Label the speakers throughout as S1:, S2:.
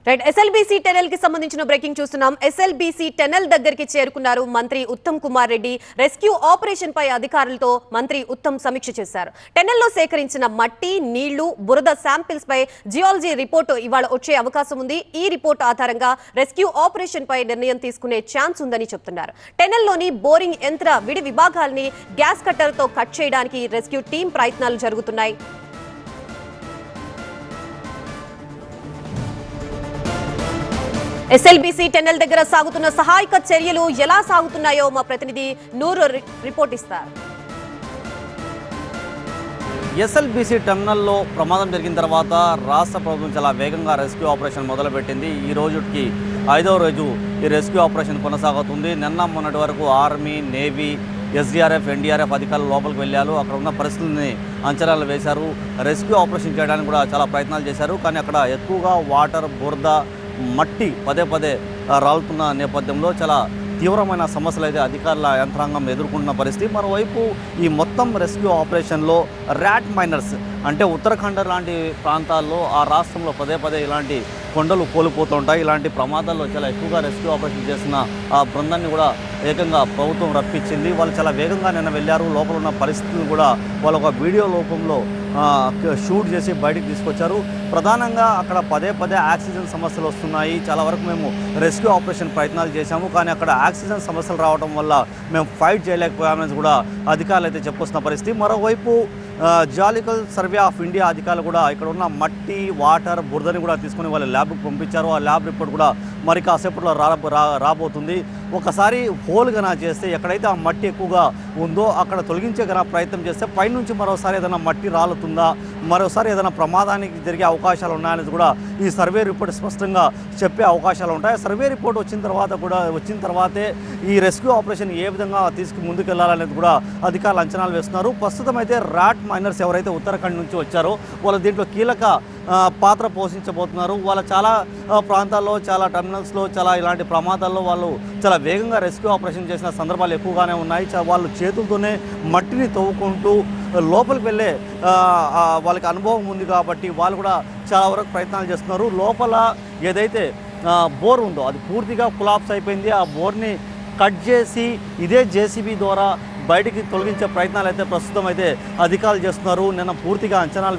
S1: Right SLBC టెనెల్ కి సంబంధించిన breaking చూస్తున్నాం. ఎస్ఎల్బీసీ టెనెల్ దగ్గరికి చేరుకున్నారు మంత్రి ఉత్తమ్ కుమార్ రెడ్డి. రెస్క్యూ ఆపరేషన్ పై అధికారులతో మంత్రి ఉత్తమ్ సమీక్ష చేశారు. టెనెల్ లో సేకరించిన మట్టి, నీళ్లు, బురద శాంపిల్స్ పై జియాలజీ రిపోర్టు ఇవాళ వచ్చే అవకాశం ఉంది. ఈ రిపోర్టు ఆధారంగా రెస్క్యూ ఆపరేషన్ పై నిర్ణయం తీసుకునే ఛాన్స్ ఉందని చెప్తున్నారు. టెనెల్ లోని బోరింగ్ యంత్ర విడి విభాగాల్ని గ్యాస్ కట్టర్ తో కట్ చేయడానికి రెస్క్యూ టీం ప్రయత్నాలు జరుగుతున్నాయి. ఎస్ఎల్బీసీ టెనెల్ దగ్గర సాగుతున్న సహాయక చర్యలు ఎలా సాగుతున్నాయో మా ప్రతినిధి నూరు రిపోర్ట్ ఇస్తారు.
S2: ఎస్ఎల్బీసీ టన్నల్లో ప్రమాదం జరిగిన తర్వాత రాష్ట్ర ప్రభుత్వం చాలా వేగంగా రెస్క్యూ ఆపరేషన్ మొదలుపెట్టింది. ఈ రోజుకి 5వ రోజు ఈ రెస్క్యూ ఆపరేషన్ కొనసాగుతుంది. నిన్న మొన్నటి వరకు ఆర్మీ, నేవీ, ఎస్డీఆర్ఎఫ్, ఎన్డీఆర్ఎఫ్ అధికారులు లోపలికి వెళ్ళారు. అక్కడ ఉన్న పరిస్థితుల్ని అంచనాలు వేశారు. రెస్క్యూ ఆపరేషన్ చేయడానికి కూడా చాలా ప్రయత్నాలు చేశారు. కానీ అక్కడ ఎక్కువగా వాటర్, బురద, మట్టి పదే పదే రాలుతున్న నేపథ్యంలో చాలా తీవ్రమైన సమస్యలు అయితే అధికారుల యంత్రాంగం ఎదుర్కొంటున్న పరిస్థితి. మరోవైపు ఈ మొత్తం రెస్క్యూ ఆపరేషన్లో ర్యాట్ మైనర్స్ అంటే ఉత్తరాఖండ్ లాంటి ప్రాంతాల్లో ఆ రాష్ట్రంలో పదే పదే ఇలాంటి కొండలు కోల్పోతుంటాయి. ఇలాంటి ప్రమాదాల్లో చాలా ఎక్కువగా రెస్క్యూ ఆపరేషన్ చేసిన ఆ బృందాన్ని కూడా ఏకంగా ప్రభుత్వం రప్పించింది. వాళ్ళు చాలా వేగంగా నిన్న వెళ్ళారు. లోపల ఉన్న పరిస్థితులను కూడా వాళ్ళు ఒక వీడియో రూపంలో షూట్ చేసి బయటికి తీసుకొచ్చారు. ప్రధానంగా అక్కడ పదే పదే ఆక్సిజన్ సమస్యలు వస్తున్నాయి. చాలా వరకు మేము రెస్క్యూ ఆపరేషన్ ప్రయత్నాలు చేశాము, కానీ అక్కడ ఆక్సిజన్ సమస్యలు రావడం వల్ల మేము ఫైట్ చేయలేకపోయామని కూడా అధికారులు అయితే చెప్పొస్తున్న పరిస్థితి. మరోవైపు జియాలజికల్ సర్వే ఆఫ్ ఇండియా అధికారులు కూడా ఇక్కడ ఉన్న మట్టి, వాటర్, బురదని కూడా తీసుకుని వాళ్ళ ల్యాబ్కి పంపించారు. ఆ ల్యాబ్ రిపోర్ట్ కూడా మరి కాసేపట్లో రాబోతుంది. ఒకసారి హోల్ గనా చేస్తే ఎక్కడైతే ఆ మట్టి ఎక్కువగా ఉందో అక్కడ తొలగించే గనా ప్రయత్నం చేస్తే పైనుంచి మరోసారి ఏదైనా మట్టి రాలుతుందా, మరోసారి ఏదైనా ప్రమాదానికి జరిగే అవకాశాలు ఉన్నాయనేది కూడా ఈ సర్వే రిపోర్ట్ స్పష్టంగా చెప్పే అవకాశాలు ఉంటాయి. సర్వే రిపోర్ట్ వచ్చిన తర్వాతే ఈ రెస్క్యూ ఆపరేషన్ ఏ విధంగా ముందుకెళ్లాలనేది కూడా అధికారులు అంచనాలు వేస్తున్నారు. ప్రస్తుతం అయితే ర్యాట్ మైనర్స్ ఎవరైతే ఉత్తరాఖండ్ నుంచి వచ్చారో వాళ్ళు దీంట్లో కీలక పాత్ర పోషించబోతున్నారు. వాళ్ళ చాలా ప్రాంతాల్లో, చాలా టర్మినల్స్లో, చాలా ఇలాంటి ప్రమాదాల్లో వాళ్ళు చాలా వేగంగా రెస్క్యూ ఆపరేషన్ చేసిన సందర్భాలు ఎక్కువగానే ఉన్నాయి. వాళ్ళు చేతులతోనే మట్టిని తవ్వుకుంటూ లోపలికి వెళ్ళే వాళ్ళకి అనుభవం ఉంది కాబట్టి వాళ్ళు కూడా చాలా వరకు ప్రయత్నాలు చేస్తున్నారు. లోపల ఏదైతే బోర్ ఉందో అది పూర్తిగా కొలాప్స్ అయిపోయింది. ఆ బోర్ని కట్ చేసి ఇదే జేసీబీ ద్వారా బయటికి తొలగించే ప్రయత్నాలు అయితే ప్రస్తుతం అయితే అధికారులు చేస్తున్నారు. నిన్న పూర్తిగా అంచనాలు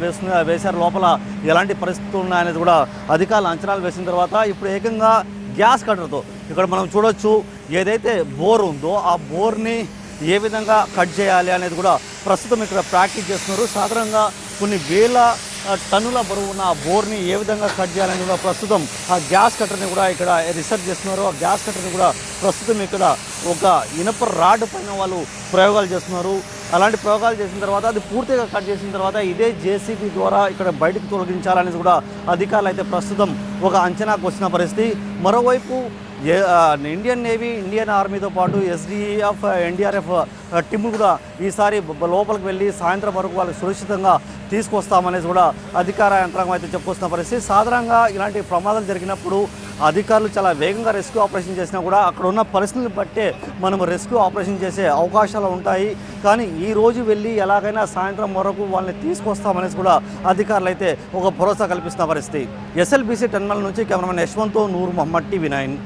S2: వేశారు. లోపల ఎలాంటి పరిస్థితులు ఉన్నాయనేది కూడా అధికారులు అంచనాలు వేసిన తర్వాత ఇప్పుడు ఏకంగా గ్యాస్ కట్టర్తో ఇక్కడ మనం చూడొచ్చు ఏదైతే బోర్ ఉందో ఆ బోర్ని ఏ విధంగా కట్ చేయాలి అనేది కూడా ప్రస్తుతం ఇక్కడ ప్రాక్టీస్ చేస్తున్నారు. సాధారణంగా కొన్ని వేల టన్నుల బరువు ఉన్న ఆ బోర్ని ఏ విధంగా కట్ చేయాలని కూడా ప్రస్తుతం ఆ గ్యాస్ కట్టర్ని కూడా ఇక్కడ రీసెర్చ్ చేస్తున్నారు. ఆ గ్యాస్ కట్టర్ని కూడా ప్రస్తుతం ఇక్కడ ఒక ఇనప రాడ్ పైన వాళ్ళు ప్రయోగాలు చేస్తున్నారు. అలాంటి ప్రయోగాలు చేసిన తర్వాత అది పూర్తిగా కట్ చేసిన తర్వాత ఇదే జేసీబీ ద్వారా ఇక్కడ బయటకు తొలగించాలనేది కూడా అధికారులు అయితే ప్రస్తుతం ఒక అంచనాకు వచ్చిన పరిస్థితి. మరోవైపు ఇండియన్ నేవీ, ఇండియన్ ఆర్మీతో పాటు ఎస్డీఎఫ్, ఎన్డీఆర్ఎఫ్ టీములు కూడా ఈసారి లోపలికి వెళ్ళి సాయంత్రం వరకు వాళ్ళకి సురక్షితంగా తీసుకొస్తామనేసి కూడా అధికార యంత్రాంగం అయితే చెప్పుకొస్తున్న పరిస్థితి. సాధారణంగా ఇలాంటి ప్రమాదాలు జరిగినప్పుడు అధికారులు చాలా వేగంగా రెస్క్యూ ఆపరేషన్ చేసినా కూడా అక్కడ ఉన్న పరిస్థితులను బట్టే మనం రెస్క్యూ ఆపరేషన్ చేసే అవకాశాలు ఉంటాయి. కానీ ఈ రోజు వెళ్ళి ఎలాగైనా సాయంత్రం వరకు వాళ్ళని తీసుకొస్తామనేసి కూడా అధికారులు అయితే ఒక భరోసా కల్పిస్తున్న పరిస్థితి. ఎస్ఎల్బీసీ టెర్మినల్ నుంచి కెమెరామెన్ యశ్వంత్, నూర్ మొహమ్మద్, టీవీ 9.